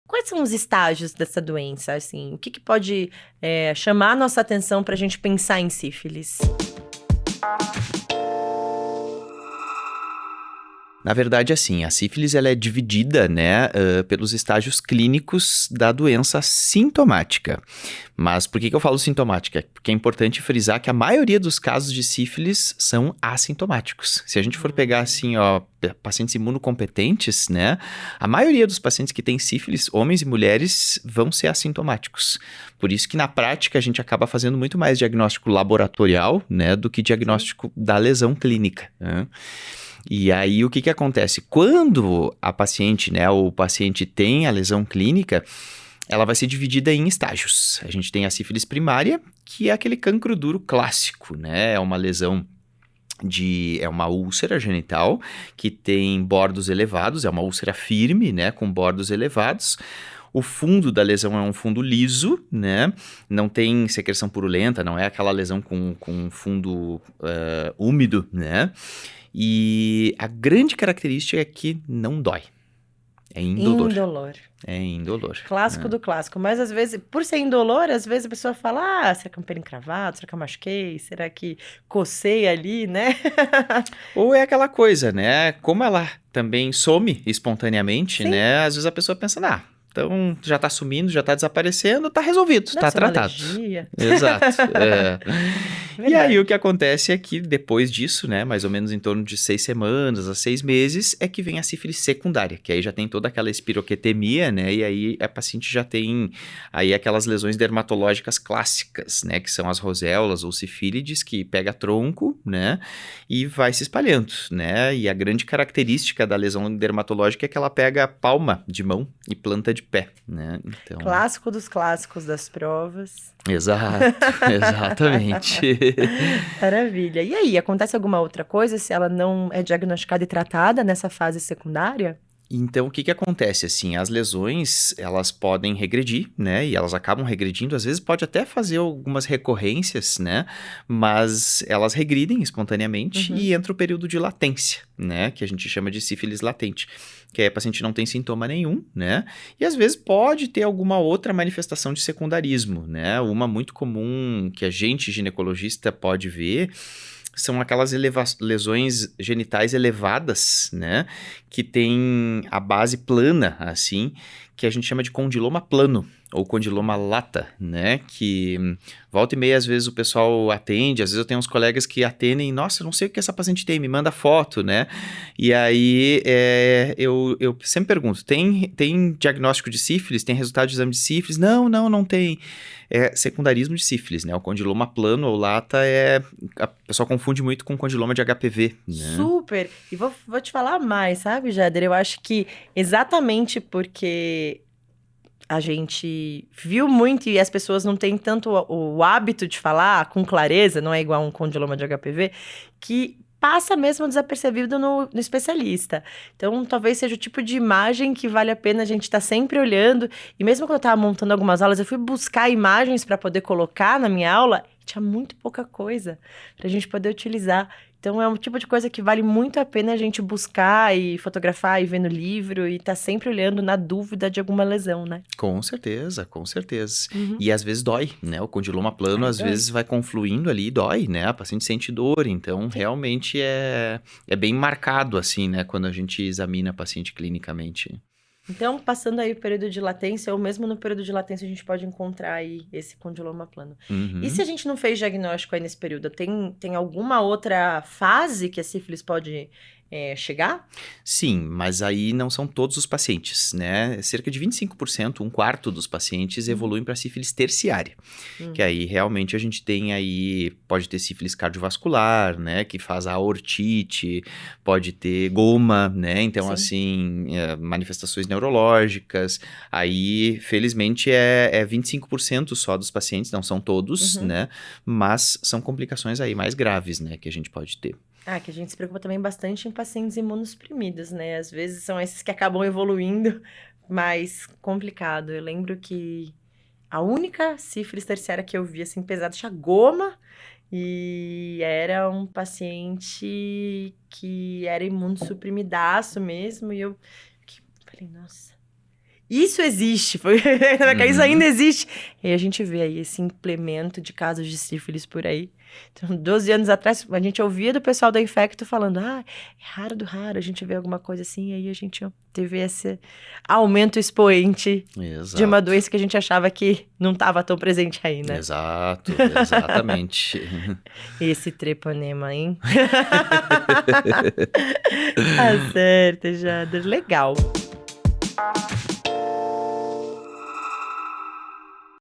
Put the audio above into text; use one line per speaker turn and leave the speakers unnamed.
quais são os estágios dessa doença, assim? O que pode chamar a nossa atenção para a gente pensar em sífilis?
Na verdade, assim, a sífilis ela é dividida, né, pelos estágios clínicos da doença sintomática. Mas por que eu falo sintomática? Porque é importante frisar que a maioria dos casos de sífilis são assintomáticos. Se a gente for pegar, assim, pacientes imunocompetentes, né, a maioria dos pacientes que têm sífilis, homens e mulheres, vão ser assintomáticos. Por isso que na prática a gente acaba fazendo muito mais diagnóstico laboratorial, né, do que diagnóstico da lesão clínica, né? E aí, o que acontece? Quando a paciente, né, o paciente tem a lesão clínica, ela vai ser dividida em estágios. A gente tem a sífilis primária, que é aquele cancro duro clássico, né? É uma lesão é uma úlcera genital que tem bordos elevados, é uma úlcera firme, né, com bordos elevados. O fundo da lesão é um fundo liso, né? Não tem secreção purulenta, não é aquela lesão com fundo úmido, né? E a grande característica é que não dói. É indolor.
Indolor.
É indolor.
Clássico do clássico. Mas às vezes, por ser indolor, às vezes a pessoa fala: será que é um pelo encravado? Será que eu machuquei? Será que cocei ali, né?
Ou é aquela coisa, né? Como ela também some espontaneamente,
Sim.
né? Às vezes a pessoa pensa, então já tá sumindo, já tá desaparecendo, tá resolvido,
Deve
tá
ser uma
tratado.
alergia.
Exato. E aí
Verdade.
o que acontece é que depois disso, né, mais ou menos em torno de 6 semanas a 6 meses, é que vem a sífilis secundária, que aí já tem toda aquela espiroquetemia, né, e aí a paciente já tem aí aquelas lesões dermatológicas clássicas, né, que são as roséolas ou sífilides, que pega tronco, né, e vai se espalhando, né, e a grande característica da lesão dermatológica é que ela pega a palma de mão e planta de pé, né, então...
Clássico dos clássicos das provas.
Exato, exatamente.
Maravilha. E aí, acontece alguma outra coisa se ela não é diagnosticada e tratada nessa fase secundária?
Então, o que acontece, assim, as lesões, elas podem regredir, né, e elas acabam regredindo, às vezes pode até fazer algumas recorrências, né, mas elas regridem espontaneamente e entra o período de latência, né, que a gente chama de sífilis latente, que aí a paciente não tem sintoma nenhum, né, e às vezes pode ter alguma outra manifestação de secundarismo, né, uma muito comum que a gente, ginecologista, pode ver são aquelas lesões genitais elevadas, né? Que tem a base plana, assim, que a gente chama de condiloma plano, ou condiloma lata, né? Que volta e meia, às vezes, o pessoal atende, às vezes eu tenho uns colegas que atendem, nossa, eu não sei o que essa paciente tem, me manda foto, né? E aí, eu sempre pergunto, tem diagnóstico de sífilis? Tem resultado de exame de sífilis? Não tem. É secundarismo de sífilis, né? O condiloma plano ou lata a pessoa confunde muito com condiloma de HPV, né?
Super! E vou te falar mais, sabe, Jader? Eu acho que exatamente porque a gente viu muito e as pessoas não têm tanto o hábito de falar com clareza, não é igual um condiloma de HPV, que passa mesmo desapercebido no especialista. Então, talvez seja o tipo de imagem que vale a pena a gente estar sempre olhando. E mesmo quando eu estava montando algumas aulas, eu fui buscar imagens para poder colocar na minha aula, e tinha muito pouca coisa para a gente poder utilizar. Então, é um tipo de coisa que vale muito a pena a gente buscar e fotografar e ver no livro e tá sempre olhando na dúvida de alguma lesão, né?
Com certeza, com certeza.
Uhum.
E às vezes dói, né? O condiloma plano
Ai,
às
dói.
vezes vai confluindo ali e dói, né? A paciente sente dor, então
Sim.
realmente é bem marcado assim, né? Quando a gente examina a paciente clinicamente.
Então, passando aí o período de latência, ou mesmo no período de latência, a gente pode encontrar aí esse condiloma plano. E se
Uhum.
a gente não fez diagnóstico aí nesse período, tem alguma outra fase que a sífilis pode chegar?
Sim, mas aí não são todos os pacientes, né? Cerca de 25%, um quarto dos pacientes
Uhum.
evoluem para sífilis terciária. Que aí realmente a gente tem aí, pode ter sífilis cardiovascular, né, que faz a ortite, pode ter goma, né, então
Sim.
assim, manifestações neurológicas, aí felizmente é 25% só dos pacientes, não são todos,
Uhum.
né, mas são complicações aí mais graves, né, que a gente pode ter.
Ah, que a gente se preocupa também bastante em pacientes imunossuprimidos, né? Às vezes são esses que acabam evoluindo mais complicado. Eu lembro que a única sífilis terciária que eu vi, assim, pesada, tinha goma. E era um paciente que era imunossuprimidaço mesmo. E eu falei, nossa. isso existe, isso ainda existe. E a gente vê aí esse implemento de casos de sífilis por aí. Então, 12 anos atrás, a gente ouvia do pessoal da Infecto falando, é raro do raro, a gente vê alguma coisa assim, e aí a gente teve esse aumento expoente de uma doença que a gente achava que não estava tão presente aí, né?
Exato, exatamente.
Esse treponema, hein? Tá certo, Jader, legal.